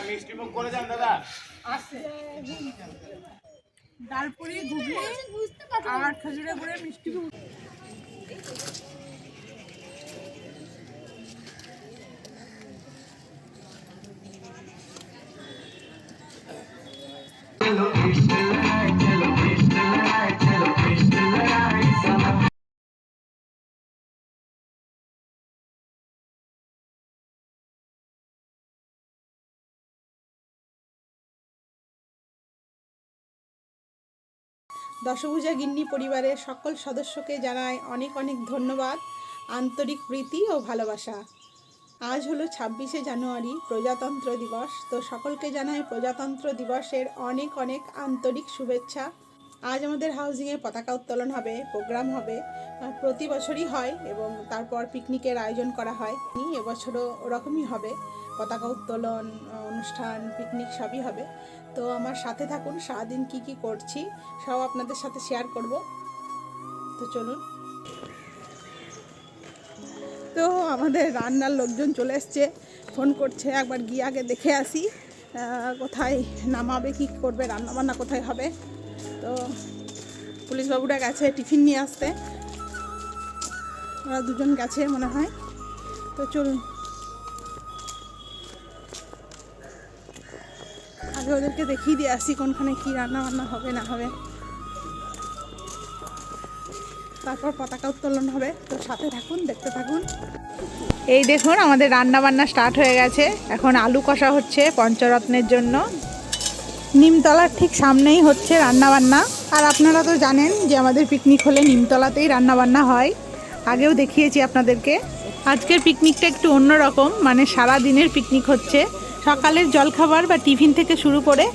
মিষ্টি মুখ করে যান দাদা। আছে ডালপুরি, ঘুগনি আর খেজুরের গুড়ের মিষ্টি মুখ। দশভুজা গিন্নি পরিবারের সকল সদস্যকে জানাই অনেক অনেক ধন্যবাদ, আন্তরিক প্রীতি ও ভালোবাসা। আজ হলো 26শে জানুয়ারি, প্রজাতন্ত্র দিবস। তো সকলকে জানাই প্রজাতন্ত্র দিবসের অনেক অনেক আন্তরিক শুভেচ্ছা। আজ আমাদের হাউজিংয়ে পতাকা উত্তোলন হবে, প্রোগ্রাম হবে, প্রতি বছরই হয় এবং তারপর পিকনিকের আয়োজন করা হয়। এবছরও ওরকমই হবে, পতাকা উত্তোলন অনুষ্ঠান, পিকনিক সবই হবে। তো আমার সাথে থাকুন, সারাদিন কি কি করছি সব আপনাদের সাথে শেয়ার করব। তো চলুন। তো আমাদের রান্নার লোকজন চলে এসছে, ফোন করছে, একবার গিয়ে আগে দেখে আসি কোথায় নামাবে, কী করবে, রান্নাবান্না কোথায় হবে। তো পুলিশবাবুরা গেছে টিফিন নিয়ে আসতে, ওরা দুজন গেছে মনে হয়। তো চলুন আগে ওদেরকে দেখিয়ে দিয়ে আসি কোনখানে কী রান্নাবান্না হবে না হবে, তারপর পতাকা উত্তোলন হবে। তো সাথে থাকুন, দেখতে থাকুন। এই দেখুন আমাদের রান্না বান্না স্টার্ট হয়ে গেছে। এখন আলু কষা হচ্ছে পঞ্চরত্নের জন্য। নিমতলার ঠিক সামনেই হচ্ছে রান্নাবান্না। আর আপনারা তো জানেন যে আমাদের পিকনিক হলে নিমতলাতেই রান্নাবান্না হয়, আগেও দেখিয়েছি আপনাদেরকে। আজকের পিকনিকটা একটু অন্যরকম, মানে সারা দিনের পিকনিক হচ্ছে। সকালের জলখাবার বা টিফিন থেকে শুরু করে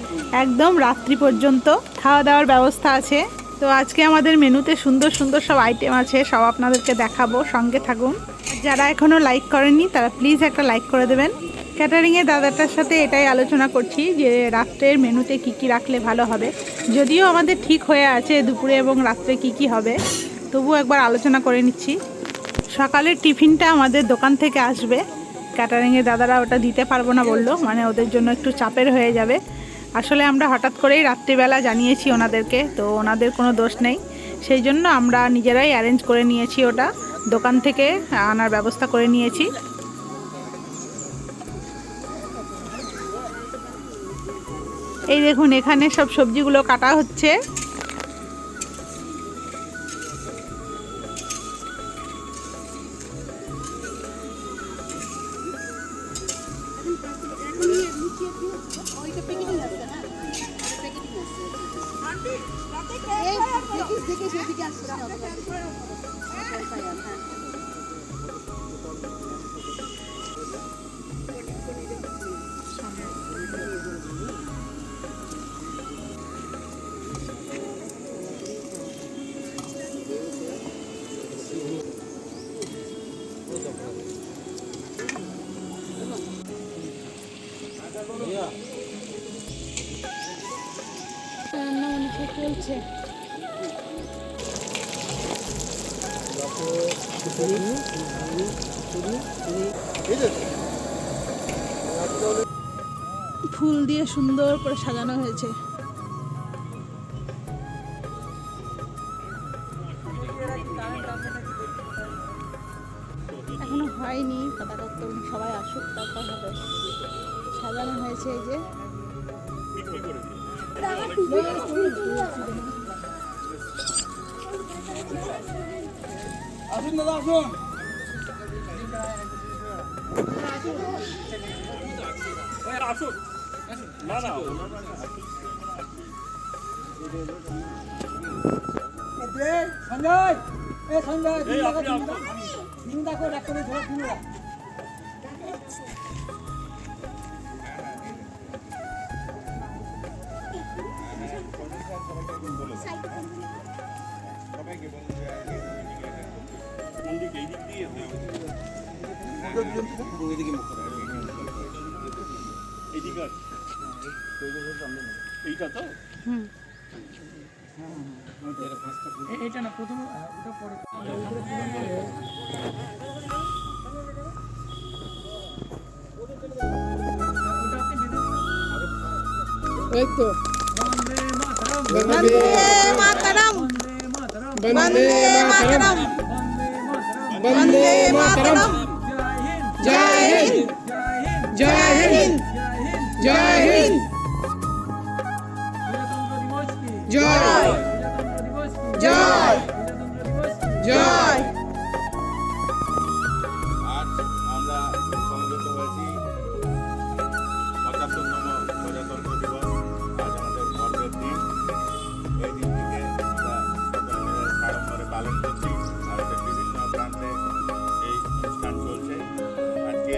একদম রাত্রি পর্যন্ত খাওয়া দাওয়ার ব্যবস্থা আছে। তো আজকে আমাদের মেনুতে সুন্দর সুন্দর সব আইটেম আছে, সব আপনাদেরকে দেখাবো, সঙ্গে থাকুন। যারা এখনও লাইক করেননি তারা প্লিজ একটা লাইক করে দেবেন। ক্যাটারিংয়ের দাদাটার সাথে এটাই আলোচনা করছি যে রাত্রের মেনুতে কি কি রাখলে ভালো হবে। যদিও আমাদের ঠিক হয়ে আছে দুপুরে এবং রাত্রে কি কি হবে, তবুও একবার আলোচনা করে নিচ্ছি। সকালের টিফিনটা আমাদের দোকান থেকে আসবে, ক্যাটারিংয়ের দাদারা ওটা দিতে পারবো না বললো, মানে ওদের জন্য একটু চাপের হয়ে যাবে। আসলে আমরা হঠাৎ করেই রাত্রিবেলা জানিয়েছি ওনাদেরকে, তো ওনাদের কোনো দোষ নেই, সেই জন্য আমরা নিজেরাই অ্যারেঞ্জ করে নিয়েছি, ওটা দোকান থেকে আনার ব্যবস্থা করে নিয়েছি। এই দেখুন এখানে সব সবজিগুলো কাটা হচ্ছে। চলছে ফুল দিয়ে সুন্দর করে সাজানো হয়েছে। এখনো হয়নি পতাকা উত্তোলন, সবাই আসুক তারপর হবে। সাজানো হয়েছে এই যে। আসুন দাদা আসুন। না না সঞ্জয়, এ সঞ্জয় দেখো ডাক্তার ধরে দিল। এইটা তো এইটা না প্রথম ওটা পরে ওটা আপনি বন্দে মাতরম, বন্দে মাতরম, বন্দে মাতরম। জয় হিন্দ, জয় হিন্দ, জয় হিন্দ, জয় জয় জয়। আজ আমরা সমবেত হয়েছি ৭৫তম প্রজাতন্ত্র দিবস। আজ আমাদের গর্বের দিন। এই দিনটিকে আমরা সকলে মিলে সাড়ম্বরে পালন করছি। ভারতের বিভিন্ন প্রান্তে এই অনুষ্ঠান চলছে। আজকে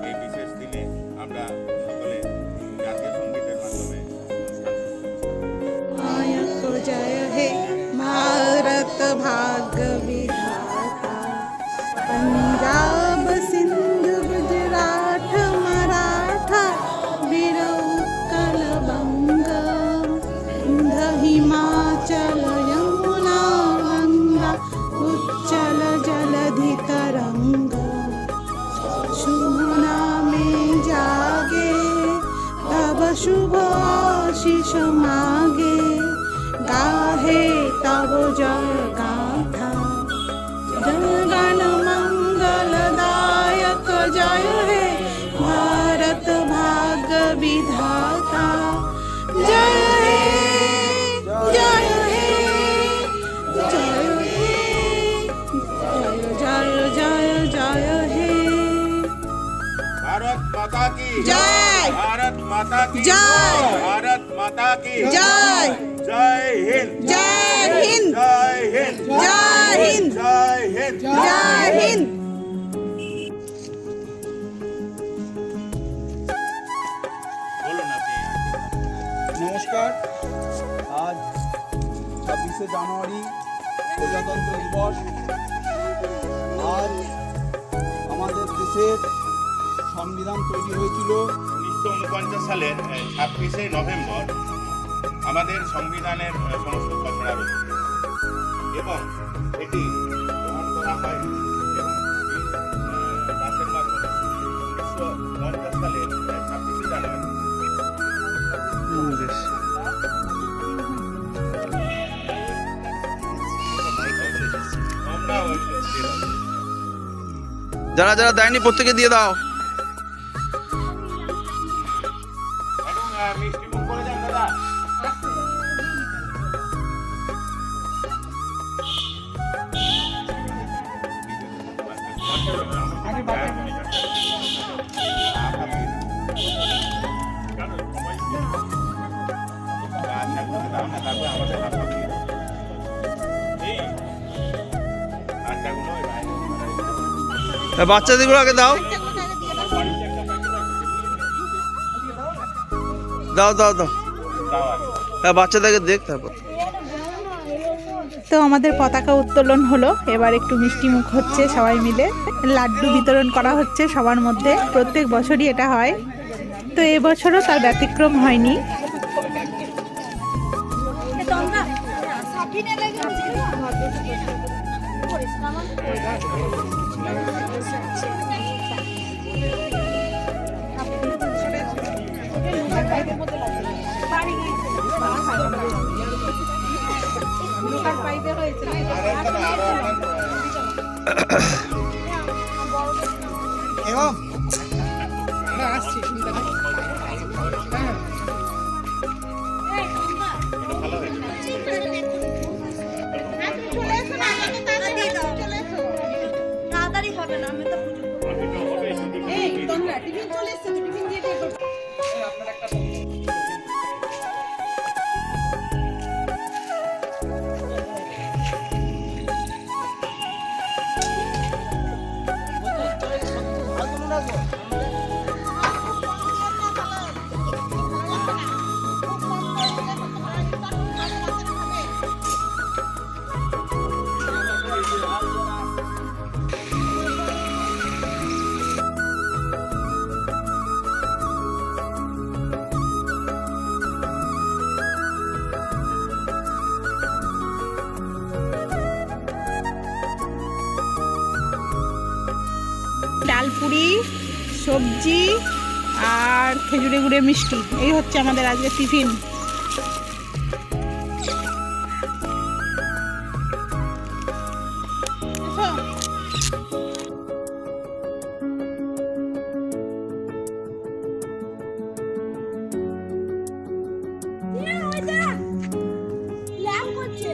এই বিশেষ দিনে আমরা সকলে জাতীয় সঙ্গীতের মাধ্যমে অনুষ্ঠান को जय हे भारत भाग्य विधाता, पंजाब सिंध गुजरात मराठा वीर उत्कल बंग, हिमाचल यमुना गंगा उच्चल जलधि तरंग। शुभ नामे जागे तब शुभ आशीष मागे, गाहे तब जय गाथा। जन मंगलदायक जय हे भारत भाग्य विधाता। जय हे जय हे जय हे जय जय जय हे। भारत माता की जय, भारत माता की जय, भारत माता की जय, जय हिंद, जय हिंद, जय हिंद, जय हिंद, जय हिंद, जय हिंद। বলুন আপনি। নমস্কার। আজ 26শে জানুয়ারি প্রজাতন্ত্র দিবস। আজ আমাদের দেশের সংবিধান তৈরি হয়েছিল 1949 সালের 26শে নভেম্বর। আমাদের সংবিধানের সমস্ত খসড়া রয়েছে এবং এটি গ্রহণ করা হয় এবং পাশের মাধ্যমে 1950 সালের 26শে জানুয়ারি। যারা যারা দেয়নি প্রত্যেকে দিয়ে দাও। এবং মিষ্টি মুখ করে যান দাদা। বাচ্চাদেরগুলো আগে দাও, দাও দাও দাও। হ্যাঁ, বাচ্চাদেরকে দেখ তারপর। তো আমাদের পতাকা উত্তোলন হলো, এবার একটু মিষ্টি মুখ হচ্ছে, সবাই মিলে লাড্ডু বিতরণ করা হচ্ছে সবার মধ্যে। প্রত্যেক বছরই এটা হয়, তো এবছরও তার ব্যতিক্রম হয়নি। তাড়াতাড়ি হবে না, আমি তো তোমরা টিফিন চলে এসেছে, টিফিন দিয়ে দিয়ে ডালপুরি, সবজি আর আর খেজুরে গুড়ে মিষ্টি, এই হচ্ছে আমাদের আজকে টিফিন। ল্যাম্প করছে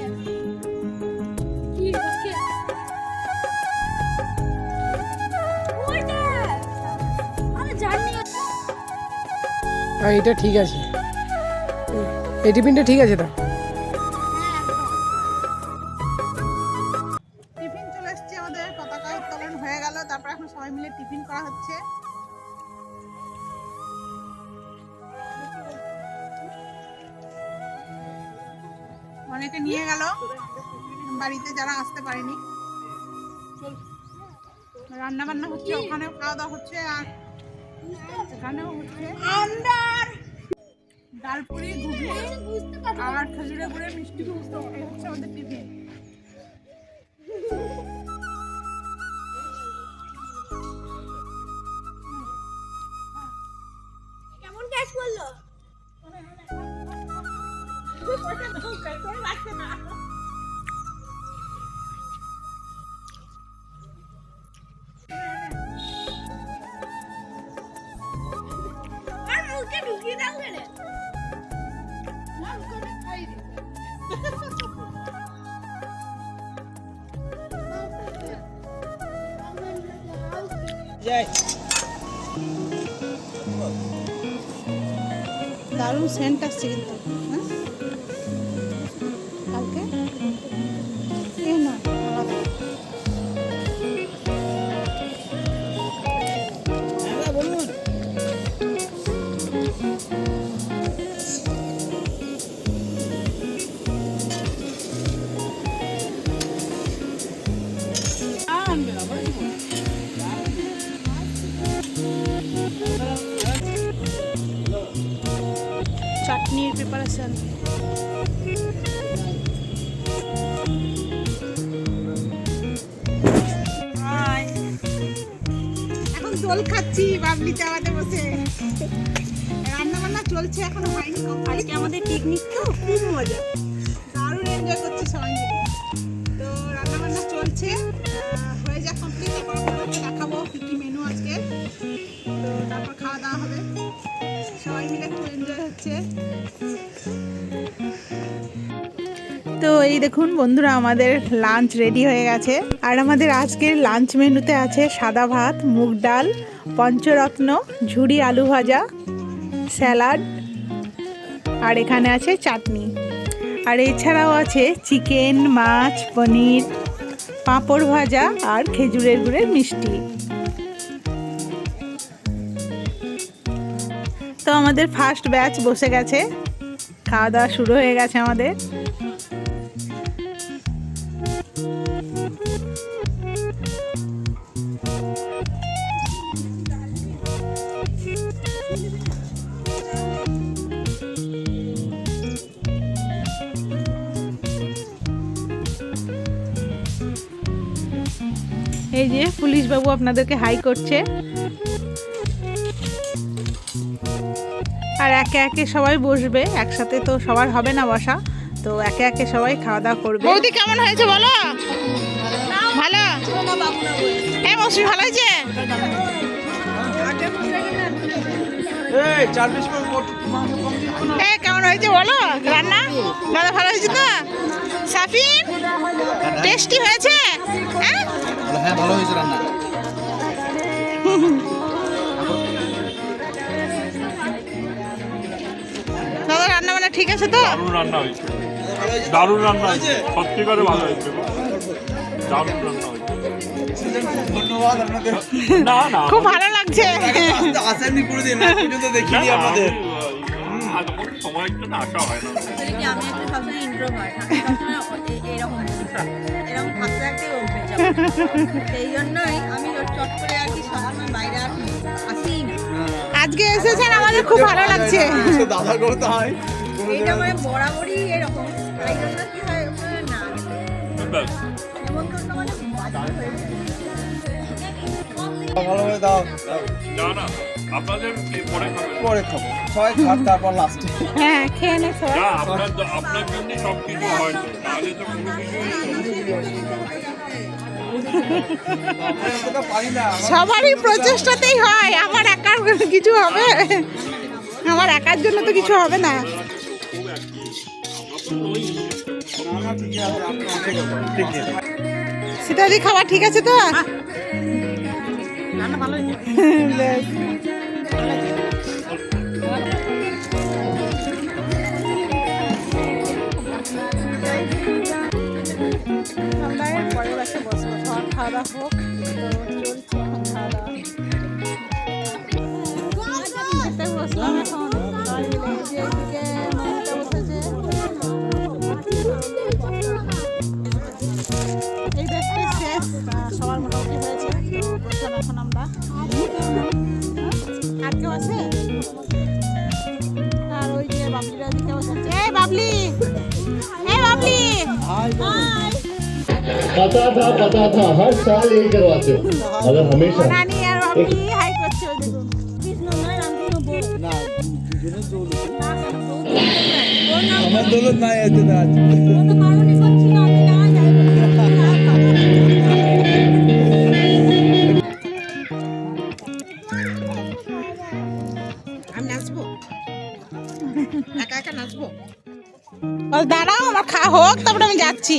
কি ওকে ওইটা আরে জানি এটা ঠিক আছে, এই টিফিনটা ঠিক আছে তো। টিফিন চলে এসছে আমাদের, পতাকা উত্তোলন হয়ে গেল, তারপর এখন সবাই মিলে টিফিন করা হচ্ছে। অনেকে নিয়ে গেল বাড়িতে যারা আসতে পারেনি। রান্না বান্না হচ্ছে, ওখানেও খাওয়া দাওয়া হচ্ছে, আর এখানেও হচ্ছে ডালপুরি, ঘুগনি আর খেজুরে গুড়ে মিষ্টি। এই হচ্ছে আমাদের টিফিন। কেমন ক্যাচ করলো আর মুখে ঢুকিয়ে দাও কেন দারুণ সেন্ট আসছে কিন্তু, হ্যাঁ? কালকে এ না আলাদা। চাটনির প্রিপারেশন। এখন দোল খাচ্ছি বাবলি চাওয়াতে বসে, রান্না বান্না চলছে, এখনো হয়নি। আজকে আমাদের পিকনিক তো খুব মজা, দারুণ এনজয় করছি সবাই মিলে। তো রান্না বান্না চলছে, হয়ে যা কমপ্লিট, তারপর আপনাদেরকে দেখাবো কী কী মেনু আজকে। তো তারপর খাওয়া দাওয়া হবে, সবাই মিলে খুব এনজয় হচ্ছে। তো এই দেখুন বন্ধুরা, আমাদের লাঞ্চ রেডি হয়ে গেছে। আর আমাদের আজকের লাঞ্চ মেনুতে আছে সাদা ভাত, মুগ ডাল, পঞ্চরত্ন, ঝুরি আলু ভাজা, স্যালাড, আর এখানে আছে চাটনি। আর এছাড়াও আছে চিকেন, মাছ, পনির, পাঁপড় ভাজা আর খেজুরের গুড়ের মিষ্টি। তো আমাদের ফার্স্ট ব্যাচ বসে গেছে, খাওয়া দাওয়া শুরু হয়ে গেছে আমাদের। এই যে পুলিশ বাবু আপনাদেরকে হাই করছে। আর একে একে সবাই বসবে, একসাথে তো সবার হবে না বসা, তো একে একে সবাই খাওয়া দাওয়া করবে। বৌদি কেমন হয়েছে বলো? ভালো? হ্যাঁ মৌসুমি ভালো হয়েছে? কেমন হয়েছে বলো রান্না? দাদা ভালো হয়েছে তো? সাফিন টেস্টি হয়েছে? হ্যাঁ ভালো হয়েছে রান্না। দাদা রান্না বান্না ঠিক আছে তো? দারুণ রান্না হয়েছে, দারুণ রান্না হয়েছে, সত্যি করে ভালো হয়েছে, দারুণ রান্না হয়েছে। ধন্যবাদ আপনাদের। না না খুব ভালো লাগছে। আসেননি কোনোদিন, পর্যন্ত দেখিনি আপনাদের। সময় একটু না আসা হয় না। আমি একটা সবসময় ইন্ট্রোভার্ট, এরকম এরকম থাকতে থাকতে উঠে যাবো, সেই জন্যই আমি চট করে আর কি সবসময় বাইরে আসি না। আজকে এসেছেন, আমাদের খুব ভালো লাগছে। দাদা করতে হয় এইটা মানে বরাবরই এরকম, তাই জন্য কি হয় না নেমন্তন্ন মানে বাজার হয়ে যায়। ভালোভাবে দাও। না না আপনাদের কি পরে খাবেন? পরে খাবো, সবাই খাব তারপর লাস্টে। হ্যাঁ খেয়ে নে সবাই। না, আপনার জন্য সব কিছু হয় তো, তাহলে তো কোনো কিছুই পারি না। সবারই প্রচেষ্টাতেই হয়, আমার একার কিছু হবে? আমার একার জন্য তো কিছু হবে না। সীতাদি খাবার ঠিক আছে তো? বেশ। আমরা এর পরের বাসে বসবো, খাওয়া দাওয়া হোক। তো চলছে এখন খাওয়া দাওয়া। খেতে বসলাম এখন সবাই মিলে। এই যে এদিকে মমতা বসেছে। এই ব্যাচটাই শেষ, সবার মোটামুটি হয়েছে। তো বসলাম এখন আমরা। আর কেউ আছে? আর ওই যে বাবলিরা দিকে বসেছে। এই বাবলি, এই বাবলি, হাই। पता था हर साल यही करवाते हो मतलब हमेशा নানি আর বাবলি হাই করছে ওই দেখুন। আমার দৌলত নাই আছে না আজ। আমি নাচবো, একা একা নাচবো। দাঁড়াও আমার খাওয়া হোক, তারপরে আমি যাচ্ছি।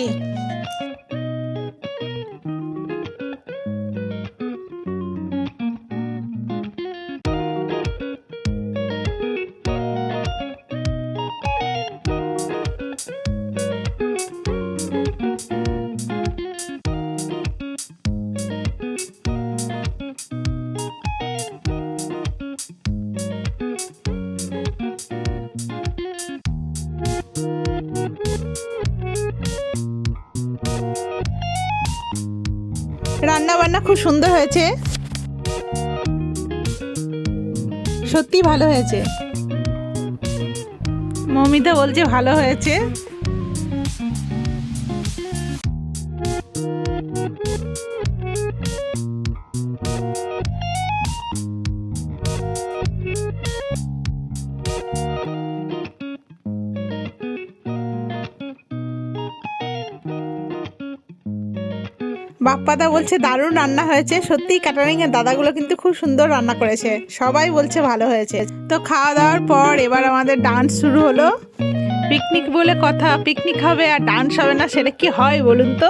রান্না বান্না খুব সুন্দর হয়েছে, সত্যি ভালো হয়েছে। মমিতা বলছে ভালো হয়েছে। বাপ্পাদা বলছে দারুণ রান্না হয়েছে। সত্যি ক্যাটারিং এর দাদাগুলো কিন্তু খুব সুন্দর রান্না করেছে, সবাই বলছে ভালো হয়েছে। তো খাওয়া দাওয়ার পর এবার আমাদের ডান্স শুরু হলো। পিকনিক বলে কথা, পিকনিক হবে আর ডান্স হবে না, সেটা কি হয় বলুন তো?